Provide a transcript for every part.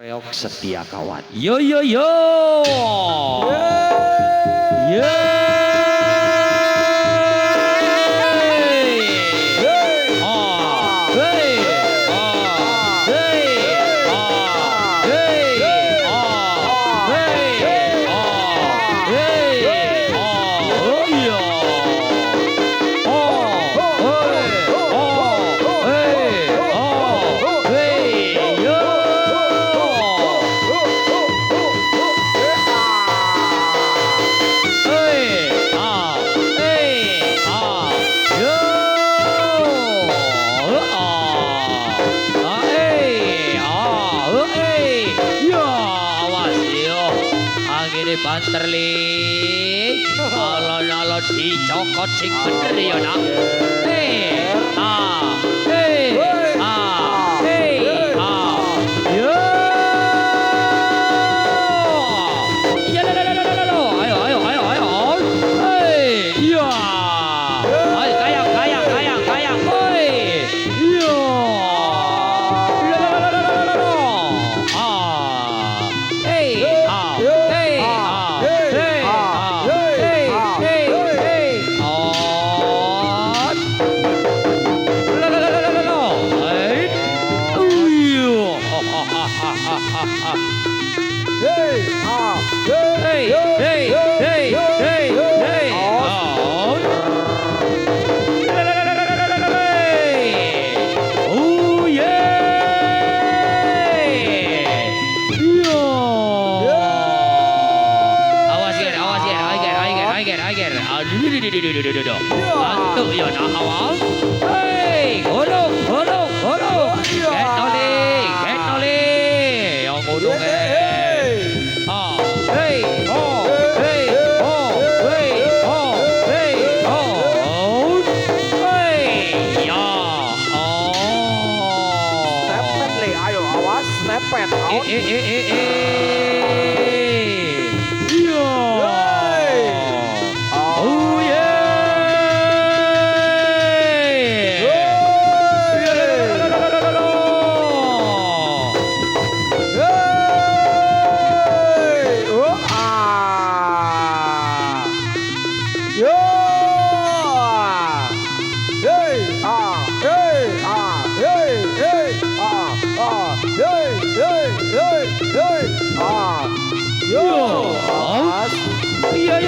Reok setia kawan. Yo yo yo. Yeay. Banter li, alon-alon dicokot sing bener ya nak. Yo. Ya ayo. Ya. Ayo kayang. Yo. Bantu ya nak awal. Hey, golong. Get noli. Yang golong Stepet le, ayo awas, stepet.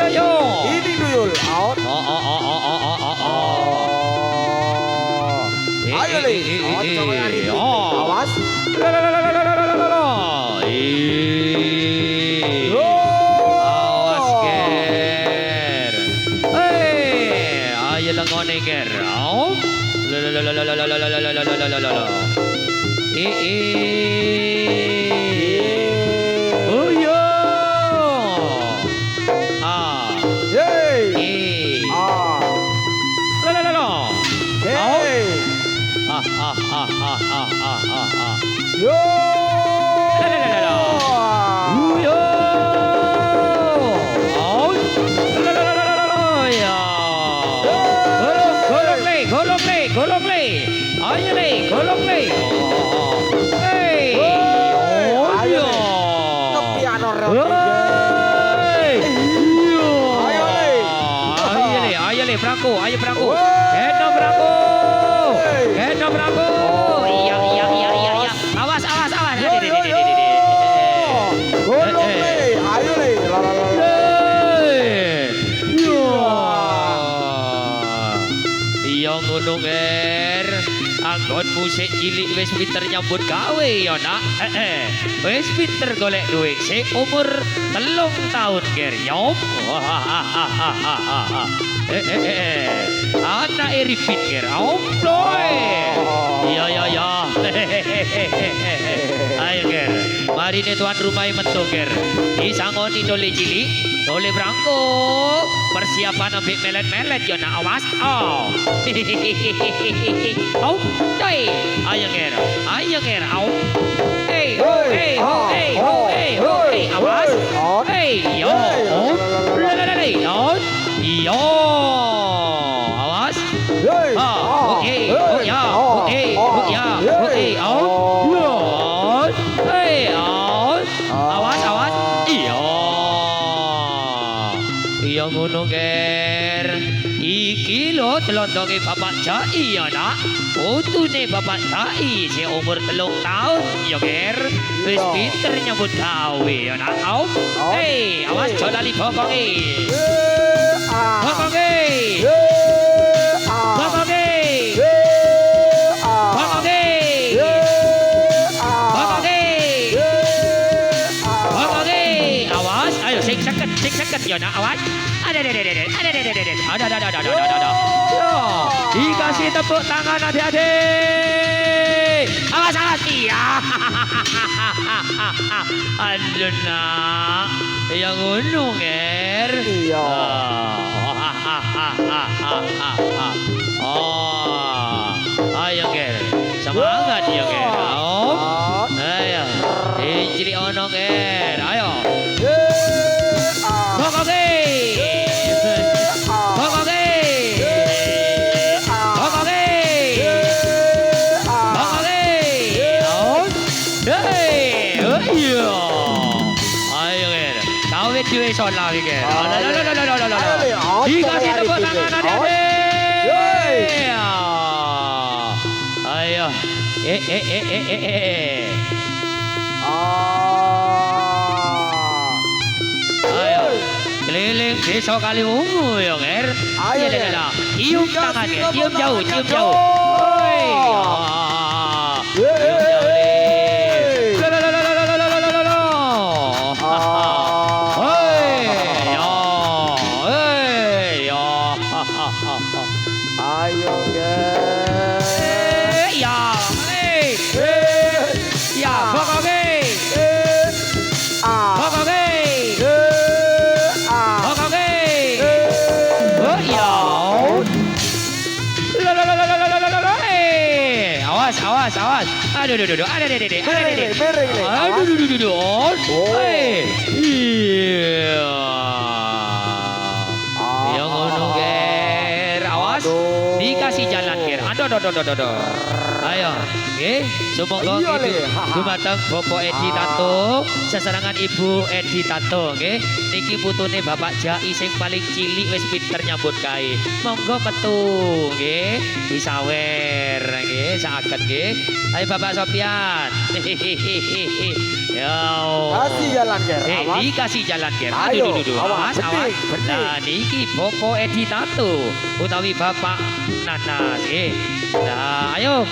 Yo. Ini duyul out. Ayo le. Awas. Awas ger. Ayo langone ger. Golong le. Ayo le, golong le. Ayo piano Ayo le, Franco. Kena Franco. Iya. Awas. Golong le, ayo le. Iya ngono ger. Anggon musik cilik wis pinter nyambut gawe ya nak. Wis pinter golek duit sik umur 3 tahun ger nyom. Anak Ripit ger omploy. Iya. Ayo ger. Mari ne tuan rumah metu ger. Disangoni dole cilik, dole Branko. Persiapan ambek melet-melet ya nak awas. Doi. Ayo ger. Awas. Yo. Yo. Awas. Oke. Ya ngono ger. Iki lho telondonge Bapak Jai ya nak. Putune Bapak Jai si umur 3 tahun ya ger. Wis Iya. pinter nyambut gawe ya nak. Au. Au. Hei, awas aja lali bokonge. Ah. Bokonge. Ah. Bokonge. Ah. Bokonge. Ah. Bokonge. Ah. Bokonge. Awas, ayo sing seket ya nak awas. Ada. Yo, dikasih tepuk tangan adik-adik. Awas. Iya. Aduh nak, yang ngono nger. Iya. Oh, ayo nger, semangat ya nger. Oh, ayo, injri ono nger, ayo. Bokonge. Bokonge. Bokonge. Bokonge. Awas. Hei, iya. Ayo nger, kau duwe sono iki nger. Dikasih tepuk tangan adik-adik. Ayo. Ayo. Keliling desa Kaliwungu ya, Nger. Ayo, Iya, Nger. lah. Cium tangan, Nger. Cium jauh, cium jauh. Oi. Cium jauh, Lir. Lalalalalalalalalala. Oi. Ya. Ya. Ayo ger. Ya. Ya, pokoknya. Pokoknya. Pokoknya. Oh iya. Awas. Aduh. Iya. Yang ngono ger. Awas. Dikasih jalan ger. Aduh. Ayo, nggih, sumangga Iya, Le. dumateng Bapak Edi Tato, sesarengan Ibu Edi Tato, nggih. Niki putune Bapak Jai sing paling cilik wis pinter nyambut gawe. Monggo metu, nggih, disawer, nggih, saged nggih. Ayo Bapak Sopian. Yo. Kasih jalan ger. Awas. Dikasih jalan ger. Ayo, Aduh. awas, Awas. bening. Nah, niki Bapak Edi Tato utawi Bapak Nanas, nggih. Nah, ayo.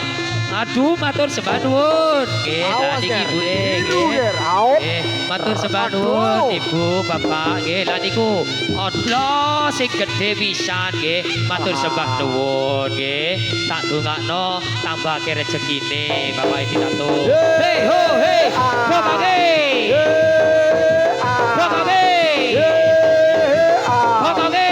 Aduh, matur sembah nuwun. Nggih, lah Awas, niki Ger. ibuke Ibu, nggih. Ger. Awas. Nggih, matur sembah Aduh. nuwun Ibu, Bapak nggih. Lah niku Allah sing gedhe pisan nggih. Matur sembah nuwun nggih. Tak dongakno tambahke rezekine Bapak Edi Tato. Hei ho hei. Pokoknya. Pokoknya. Pokoknya.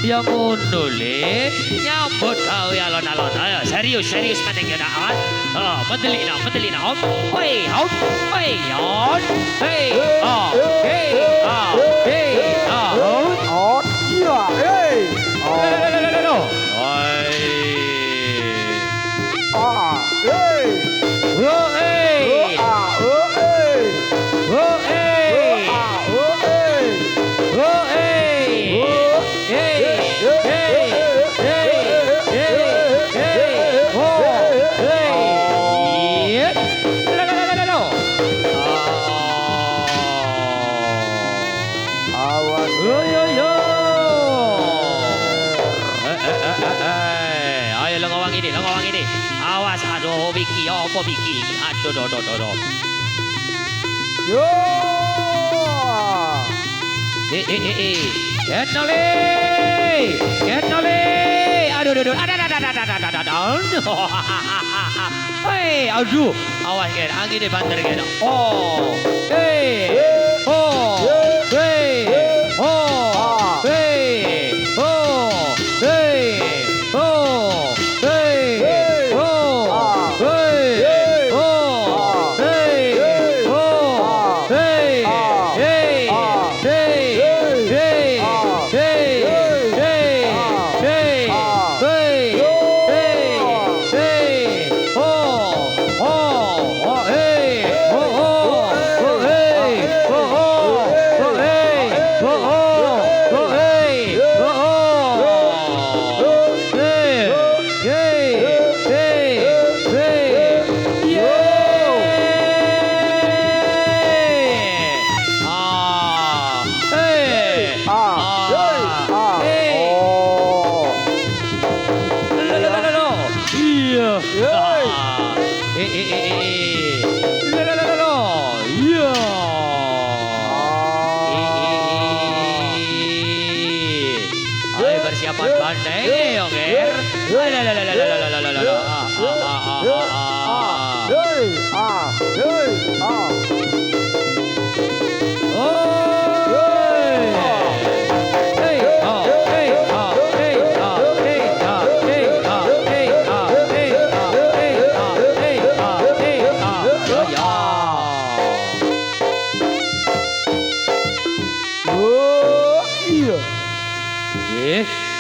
Yang ngono le nyambut gawe alon-alon. Ayo serius maning ya nak. Oh, medeli nak. Oi, hop. Oi, yon. Hei. Oh. Hei. Oh. Hei. Oh. Oh, iya. Hey. Oi. Ah. Hey. Oh, hey. Ah. Oh, hey. Oh, hey. Ah. Oh, hey. Oh, hey. Hey. Awas. Ayo lengawang ini. Awas, aduh, Vicky, apa Vicky? Aduh. Yo. Get nole. Aduh. Hei, aduh. Awas, Ger. Anginnya banter, Ger. Oh. Hei. Oh. Hei. Oh. Hei. Oh. Hei. Oh. Hei. Oh. Hei. Oh. Hei. Oh. Hei. Hey! persiapan bandeng oke. Lalalalalalalalalala. Hey, hey, Yeah.